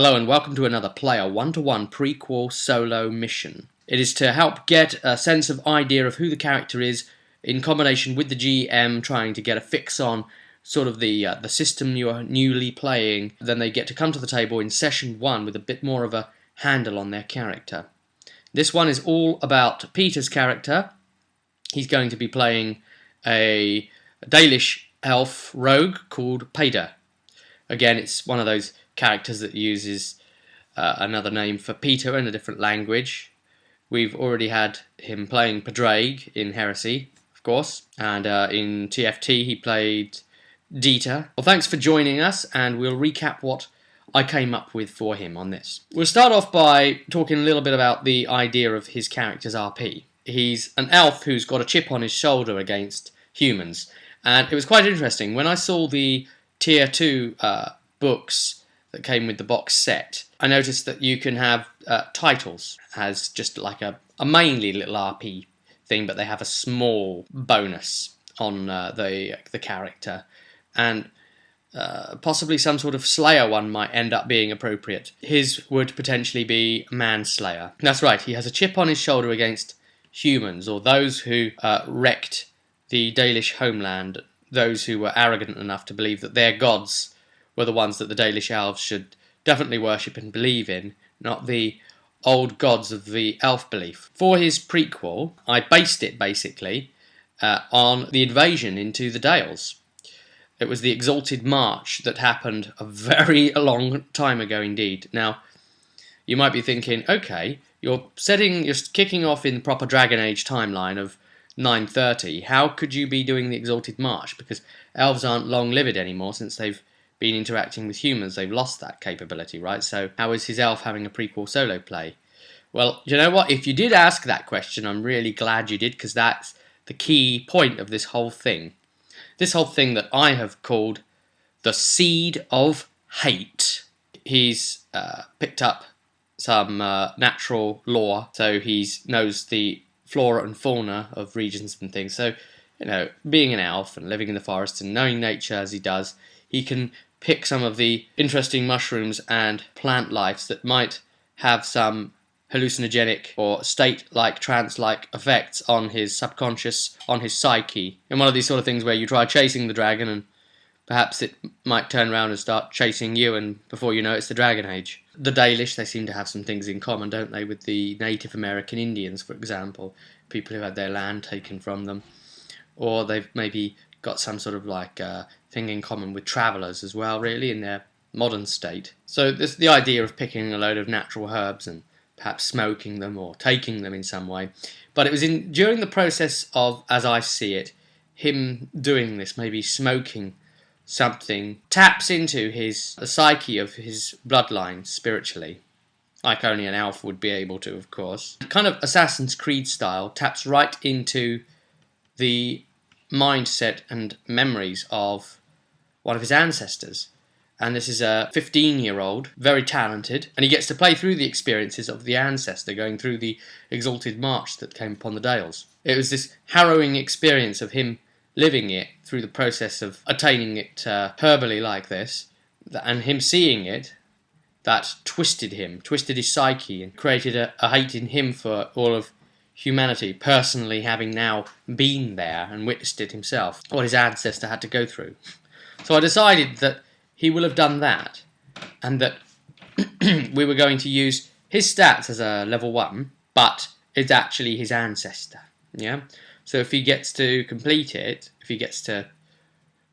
Hello and welcome to another player one-to-one prequel solo mission. It is to help get a sense of idea of who the character is in combination with the GM trying to get a fix on sort of the system you are newly playing. Then they get to come to the table in session 1 with a bit more of a handle on their character. This one is all about Peter's character. He's going to be playing a Dalish elf rogue called Paeder. Again, it's one of those characters that uses another name for Peter in a different language. We've already had him playing Paeder in Heresy, of course, and in TFT he played Dieter. Well, thanks for joining us, and we'll recap what I came up with for him on this. We'll start off by talking a little bit about the idea of his character's RP. He's an elf who's got a chip on his shoulder against humans, and it was quite interesting. When I saw the Tier 2 books that came with the box set, I noticed that you can have titles as just like a mainly little RP thing, but they have a small bonus on the character, and possibly some sort of Slayer one might end up being appropriate. His would potentially be Manslayer. That's right, he has a chip on his shoulder against humans, or those who wrecked the Dalish homeland, those who were arrogant enough to believe that their gods were the ones that the Dalish elves should definitely worship and believe in, not the old gods of the elf belief. For his prequel, I based it basically on the invasion into the Dales. It was the Exalted March that happened a very long time ago indeed. Now, you might be thinking, okay, you're kicking off in the proper Dragon Age timeline of 930. How could you be doing the Exalted March? Because elves aren't long-lived anymore since they've been interacting with humans. They've lost that capability, right? So how is his elf having a prequel solo play? Well, you know what? If you did ask that question, I'm really glad you did, because that's the key point of this whole thing. This whole thing that I have called the Seed of Hate. He's picked up some natural lore, so he knows the flora and fauna of regions and things. So, you know, being an elf and living in the forest and knowing nature as he does, he can pick some of the interesting mushrooms and plant lives that might have some hallucinogenic or state-like, trance-like effects on his subconscious, on his psyche. And one of these sort of things where you try chasing the dragon and perhaps it might turn around and start chasing you, and before you know it's the Dragon Age. The Dalish, they seem to have some things in common, don't they, with the Native American Indians, for example, people who had their land taken from them. Or they've maybe got some sort of like thing in common with travellers as well, really, in their modern state. So this, the idea of picking a load of natural herbs and perhaps smoking them or taking them in some way. But it was during the process of, as I see it, him doing this, maybe smoking something, taps into the psyche of his bloodline spiritually, like only an elf would be able to, of course. Kind of Assassin's Creed style, taps right into the mindset and memories of one of his ancestors. And this is a 15-year-old, very talented, and he gets to play through the experiences of the ancestor going through the Exalted March that came upon the Dales. It was this harrowing experience of him living it through the process of attaining it herbally like this, and him seeing it, that twisted his psyche, and created a hate in him for all of humanity, personally having now been there and witnessed it himself, what his ancestor had to go through. So I decided that he will have done that, and that we were going to use his stats as a level 1, but it's actually his ancestor, yeah? So if he gets to complete it, if he gets to,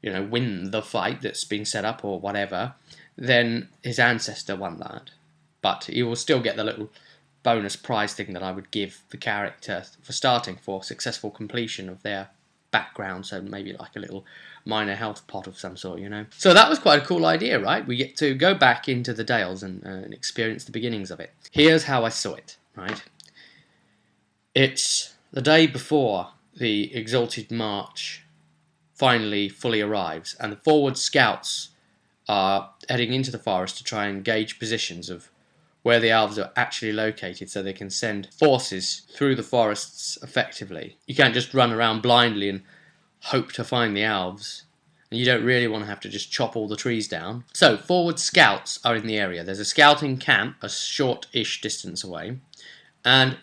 you know, win the fight that's been set up or whatever, then his ancestor won that. But he will still get the little bonus prize thing that I would give the character for starting, for successful completion of their background, so maybe like a little minor health pot of some sort, you know. So that was quite a cool idea, right? We get to go back into the Dales and experience the beginnings of it. Here's how I saw it, right? It's the day before the Exalted March finally fully arrives, and the forward scouts are heading into the forest to try and gauge positions of where the elves are actually located so they can send forces through the forests effectively. You can't just run around blindly and hope to find the elves. and you don't really want to have to just chop all the trees down. So forward scouts are in the area. There's a scouting camp a short-ish distance away, and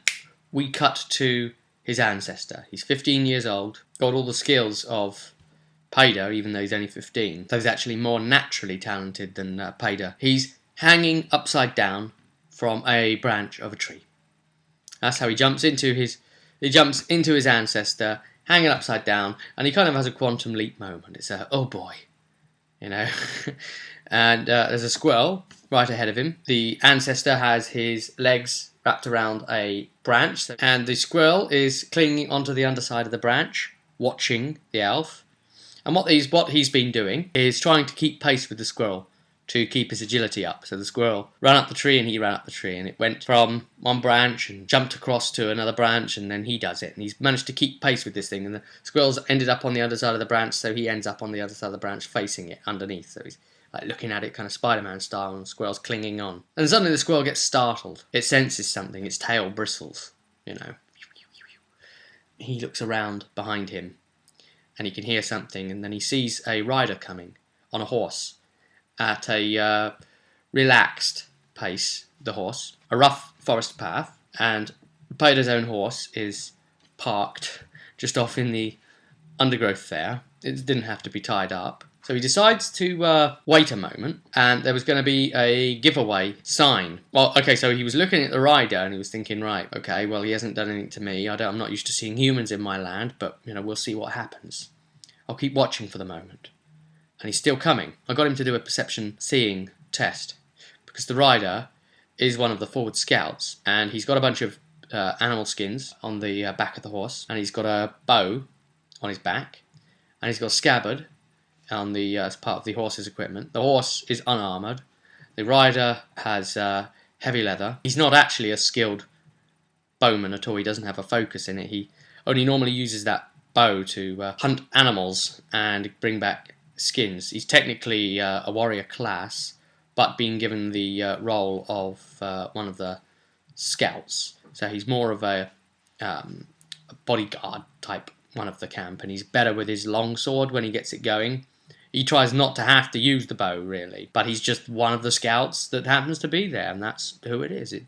we cut to his ancestor. He's 15 years old, got all the skills of Paeder, even though he's only 15. So he's actually more naturally talented than Paeder. He's hanging upside down from a branch of a tree. That's how he jumps into his ancestor, hanging upside down, and he kind of has a quantum leap moment. It's a, oh boy, you know. And there's a squirrel right ahead of him. The ancestor has his legs wrapped around a branch, and the squirrel is clinging onto the underside of the branch, watching the elf. And what he's been doing is trying to keep pace with the squirrel to keep his agility up. So the squirrel ran up the tree and he ran up the tree, and it went from one branch and jumped across to another branch, and then he does it. And he's managed to keep pace with this thing, and the squirrel's ended up on the other side of the branch, so he ends up on the other side of the branch facing it underneath. So he's like looking at it kind of Spider-Man style, and the squirrel's clinging on. And suddenly the squirrel gets startled. It senses something. Its tail bristles, you know. He looks around behind him, and he can hear something, and then he sees a rider coming on a horse at a relaxed pace, the horse, a rough forest path, and Paeder's own horse is parked just off in the undergrowth there. It didn't have to be tied up. So he decides to wait a moment, and there was going to be a giveaway sign. Well, okay, so he was looking at the rider, and he was thinking, right, okay, well, he hasn't done anything to me. I'm not used to seeing humans in my land, but, you know, we'll see what happens. I'll keep watching for the moment. And he's still coming. I got him to do a perception seeing test, because the rider is one of the forward scouts, and he's got a bunch of animal skins on the back of the horse, and he's got a bow on his back, and he's got a scabbard on the as part of the horse's equipment. The horse is unarmoured. The rider has heavy leather. He's not actually a skilled bowman at all. He doesn't have a focus in it. He only normally uses that bow to hunt animals and bring back skins. He's technically a warrior class, but being given the role of one of the scouts. So he's more of a bodyguard type one of the camp, and he's better with his long sword when he gets it going. He tries not to have to use the bow, really, but he's just one of the scouts that happens to be there, and that's who it is. It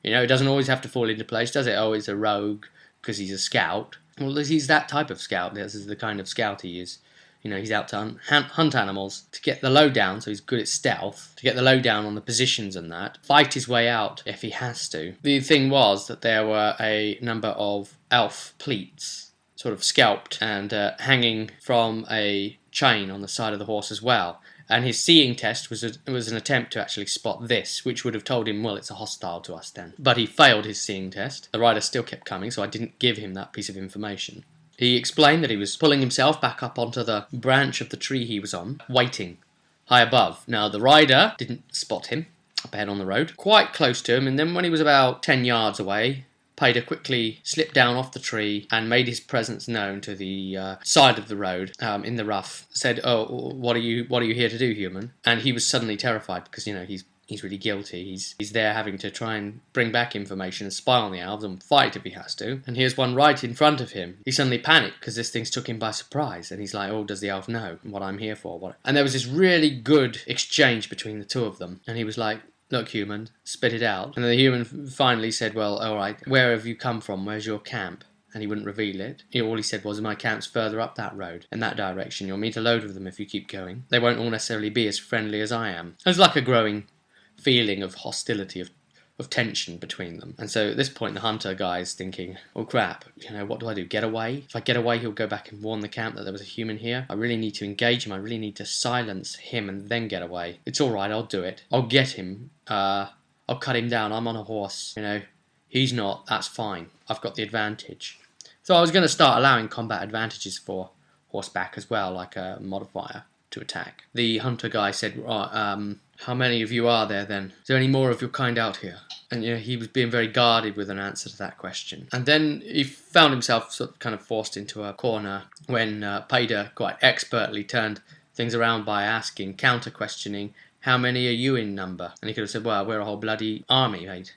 doesn't always have to fall into place, does it? Oh, he's a rogue because he's a scout. Well, he's that type of scout. This is the kind of scout he is. You know, he's out to hunt animals, to get the lowdown, so he's good at stealth, to get the lowdown on the positions and that, fight his way out if he has to. The thing was that there were a number of elf pleats, sort of scalped and hanging from a chain on the side of the horse as well. And his seeing test was an attempt to actually spot this, which would have told him, well, it's a hostile to us then. But he failed his seeing test. The rider still kept coming, so I didn't give him that piece of information. He explained that he was pulling himself back up onto the branch of the tree he was on, waiting high above. Now, the rider didn't spot him up ahead on the road, quite close to him, and then when he was about 10 yards away, Paeder quickly slipped down off the tree and made his presence known to the side of the road in the rough. Said, "Oh, what are you here to do, human?" And he was suddenly terrified because, you know, he's really guilty. He's there having to try and bring back information and spy on the elves and fight if he has to. And here's one right in front of him. He suddenly panicked because this thing's took him by surprise. And he's like, oh, does the elf know what I'm here for? And there was this really good exchange between the two of them. And he was like, look, human, spit it out. And the human finally said, well, all right, where have you come from? Where's your camp? And he wouldn't reveal it. All he said was, my camp's further up that road, in that direction. You'll meet a load of them if you keep going. They won't all necessarily be as friendly as I am. It was like a growing feeling of hostility, of tension between them. And so at this point the hunter guy is thinking, oh crap, you know, what do I do? Get away? If I get away, he'll go back and warn the camp that there was a human here. I really need to engage him. I really need to silence him and then get away. It's alright, I'll do it. I'll get him. I'll cut him down. I'm on a horse. You know, he's not. That's fine. I've got the advantage. So I was going to start allowing combat advantages for horseback as well, like a modifier to attack. The hunter guy said, right, how many of you are there then? Is there any more of your kind out here? And you know, he was being very guarded with an answer to that question. And then he found himself sort of kind of forced into a corner when Paeder quite expertly turned things around by asking, counter-questioning, how many are you in number? And he could have said, well, we're a whole bloody army, mate.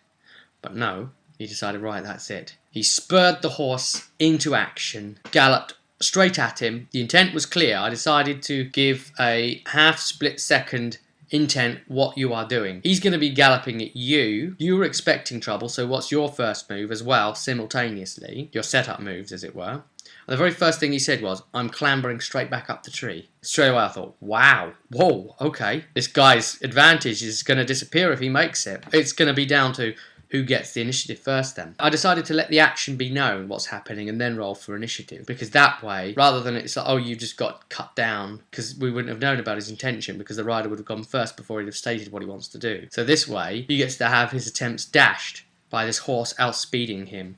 But no, he decided, right, that's it. He spurred the horse into action, galloped straight at him. The intent was clear. I decided to give a half split second intent what you are doing. He's going to be galloping at you. You were expecting trouble, so what's your first move as well, simultaneously? Your setup moves, as it were. And the very first thing he said was, I'm clambering straight back up the tree. Straight away I thought, wow, whoa, okay. This guy's advantage is going to disappear if he makes it. It's going to be down to who gets the initiative first then. I decided to let the action be known what's happening and then roll for initiative, because that way, rather than it's like, oh, you just got cut down, because we wouldn't have known about his intention because the rider would have gone first before he'd have stated what he wants to do. So this way, he gets to have his attempts dashed by this horse outspeeding him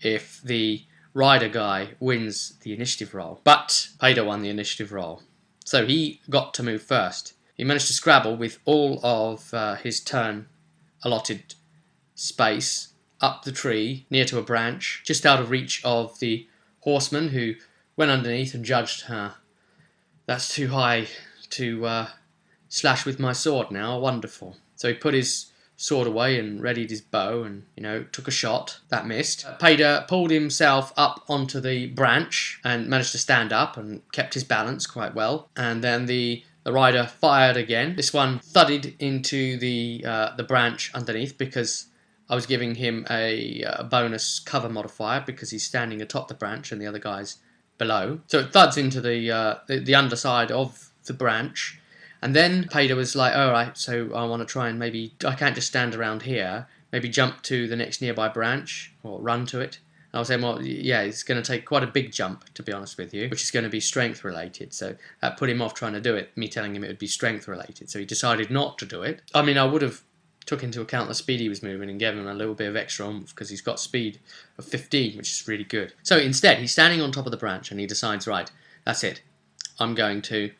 if the rider guy wins the initiative roll. But Paeder won the initiative roll, so he got to move first. He managed to scrabble with all of his turn allotted space up the tree near to a branch, just out of reach of the horseman, who went underneath and judged, that's too high to slash with my sword now, wonderful. So he put his sword away and readied his bow and, took a shot. That missed. Paeder pulled himself up onto the branch and managed to stand up and kept his balance quite well. And then the rider fired again. This one thudded into the branch underneath because I was giving him a bonus cover modifier because he's standing atop the branch and the other guy's below. So it thuds into the underside of the branch. And then Paeder was like, alright, so I want to try and maybe, I can't just stand around here, maybe jump to the next nearby branch, or run to it. And I was saying, well, yeah, it's going to take quite a big jump, to be honest with you, which is going to be strength related. So that put him off trying to do it, me telling him it would be strength related. So he decided not to do it. I mean, I would have took into account the speed he was moving and gave him a little bit of extra oomph because he's got speed of 15, which is really good. So instead, he's standing on top of the branch and he decides, right, that's it. I'm going to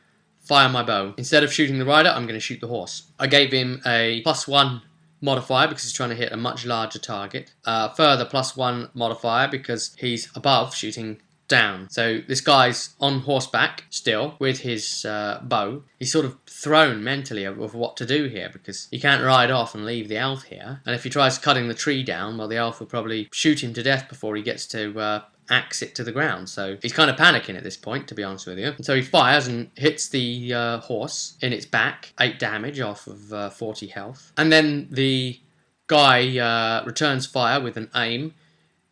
fire my bow. Instead of shooting the rider, I'm going to shoot the horse. I gave him a +1 modifier because he's trying to hit a much larger target. Further +1 modifier because he's above shooting down. So this guy's on horseback still with his bow. He's sort of thrown mentally of what to do here because he can't ride off and leave the elf here. And if he tries cutting the tree down, well, the elf will probably shoot him to death before he gets to axe it to the ground. So he's kind of panicking at this point, to be honest with you. And so he fires and hits the horse in its back, 8 damage off of 40 health. And then the guy returns fire with an aim.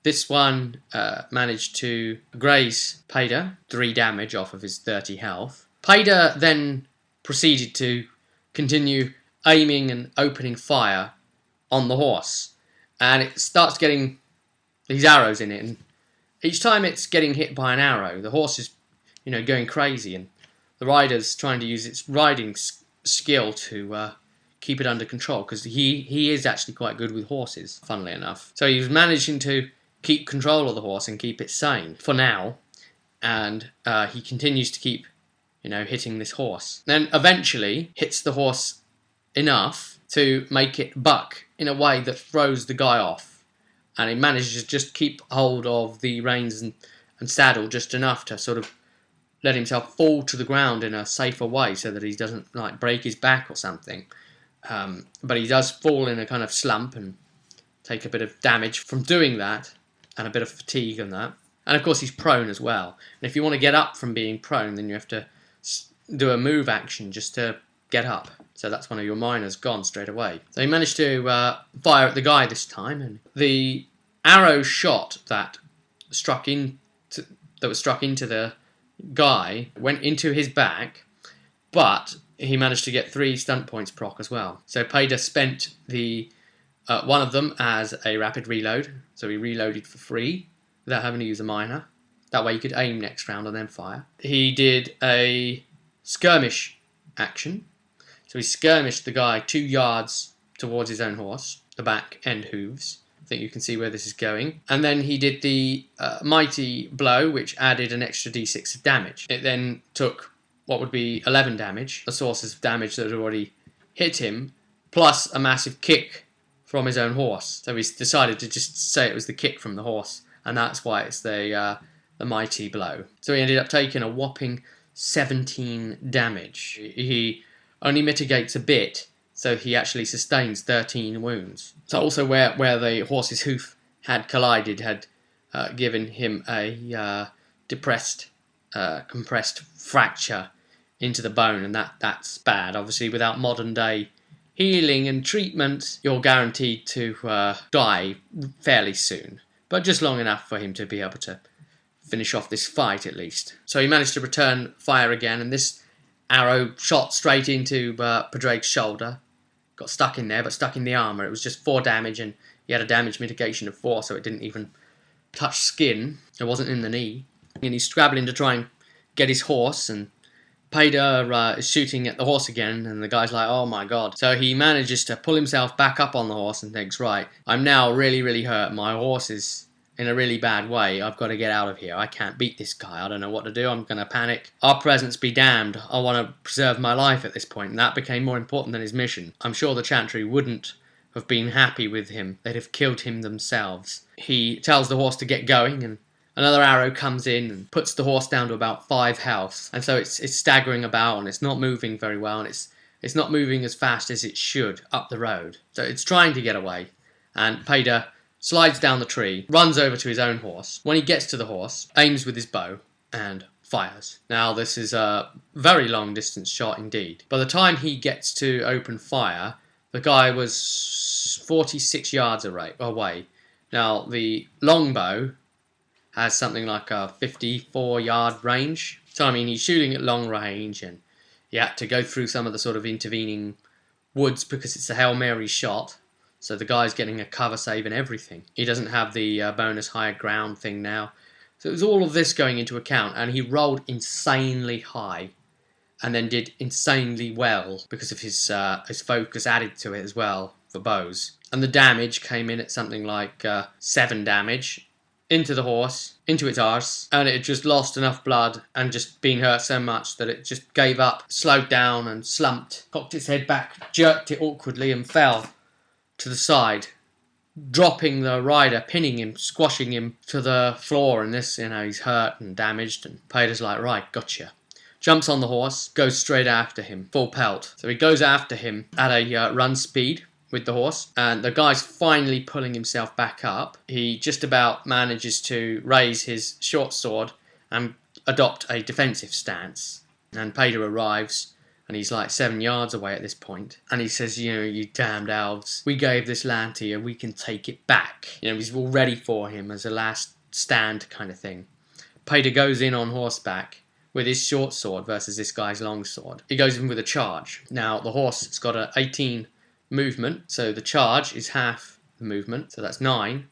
This one managed to graze Paeder, 3 damage off of his 30 health. Paeder then proceeded to continue aiming and opening fire on the horse. And it starts getting these arrows in it, and each time it's getting hit by an arrow, the horse is, going crazy, and the rider's trying to use its riding skill to keep it under control, because he is actually quite good with horses, funnily enough. So he was managing to keep control of the horse and keep it sane, for now, and he continues to keep, hitting this horse. Then eventually hits the horse enough to make it buck in a way that throws the guy off. And he manages to just keep hold of the reins and saddle just enough to sort of let himself fall to the ground in a safer way so that he doesn't break his back or something. But he does fall in a kind of slump and take a bit of damage from doing that and a bit of fatigue on that. And of course he's prone as well. And if you want to get up from being prone, then you have to do a move action just to get up. So that's one of your minors gone straight away. So he managed to fire at the guy this time, and the arrow shot that was struck into the guy went into his back, but he managed to get 3 stunt points proc as well. So Paeder spent the one of them as a rapid reload, so he reloaded for free without having to use a minor. That way he could aim next round and then fire. He did a skirmish action. So he skirmished the guy 2 yards towards his own horse, the back and hooves. I think you can see where this is going. And then he did the mighty blow, which added an extra d6 of damage. It then took what would be 11 damage, the sources of damage that had already hit him, plus a massive kick from his own horse. So he's decided to just say it was the kick from the horse, and that's why it's the mighty blow. So he ended up taking a whopping 17 damage. He only mitigates a bit, so he actually sustains 13 wounds. So also where the horse's hoof had collided had given him a depressed compressed fracture into the bone, and that's bad. Obviously, without modern day healing and treatment, you're guaranteed to die fairly soon, but just long enough for him to be able to finish off this fight at least. So he managed to return fire again, and this arrow shot straight into Paeder's shoulder. Got stuck in there, but stuck in the armour. It was just 4 damage, and he had a damage mitigation of 4, so it didn't even touch skin. It wasn't in the knee. And he's scrabbling to try and get his horse, and Paeder is shooting at the horse again, and the guy's like, oh my god. So he manages to pull himself back up on the horse and thinks, right, I'm now really, really hurt. My horse is in a really bad way. I've got to get out of here. I can't beat this guy. I don't know what to do. I'm going to panic. Our presence be damned. I want to preserve my life at this point, and that became more important than his mission. I'm sure the Chantry wouldn't have been happy with him. They'd have killed him themselves. He tells the horse to get going, and another arrow comes in and puts the horse down to about 5 health. And so it's staggering about, and it's not moving very well, and it's not moving as fast as it should up the road. So it's trying to get away, and Paeder slides down the tree, runs over to his own horse. When he gets to the horse, aims with his bow and fires. Now this is a very long distance shot indeed. By the time he gets to open fire, the guy was 46 yards away. Now the longbow has something like a 54-yard range. So I mean, he's shooting at long range, and he had to go through some of the sort of intervening woods because it's a Hail Mary shot. So the guy's getting a cover save and everything. He doesn't have the bonus higher ground thing now. So it was all of this going into account, and he rolled insanely high and then did insanely well because of his focus added to it as well for bows. And the damage came in at something like 7 damage into the horse, into its arse, and it had just lost enough blood and just been hurt so much that it just gave up, slowed down and slumped, cocked its head back, jerked it awkwardly and fell to the side, dropping the rider, pinning him, squashing him to the floor. And this, he's hurt and damaged, and Paeder's like, right, gotcha. Jumps on the horse, goes straight after him, full pelt. So he goes after him at a run speed with the horse, and the guy's finally pulling himself back up. He just about manages to raise his short sword and adopt a defensive stance, and Paeder arrives, and he's like 7 yards away at this point. And he says, you damned elves, we gave this land to you, we can take it back. He's all ready for him as a last stand kind of thing. Paeder goes in on horseback with his short sword versus this guy's long sword. He goes in with a charge. Now, the horse has got an 18 movement, so the charge is half the movement, so that's 9.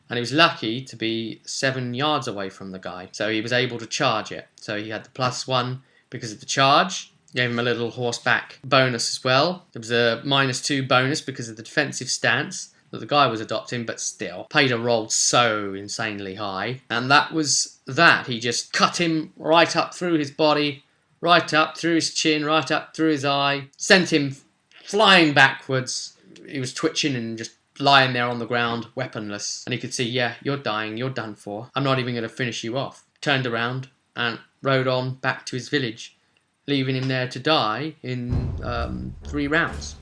And he was lucky to be 7 yards away from the guy, so he was able to charge it. So he had the +1 because of the charge. Gave him a little horseback bonus as well. There was a -2 bonus because of the defensive stance that the guy was adopting, but still, Paeder rolled so insanely high. And that was that. He just cut him right up through his body, right up through his chin, right up through his eye, sent him flying backwards. He was twitching and just lying there on the ground, weaponless. And he could see, yeah, you're dying, you're done for. I'm not even going to finish you off. Turned around and rode on back to his village, leaving him there to die in 3 rounds.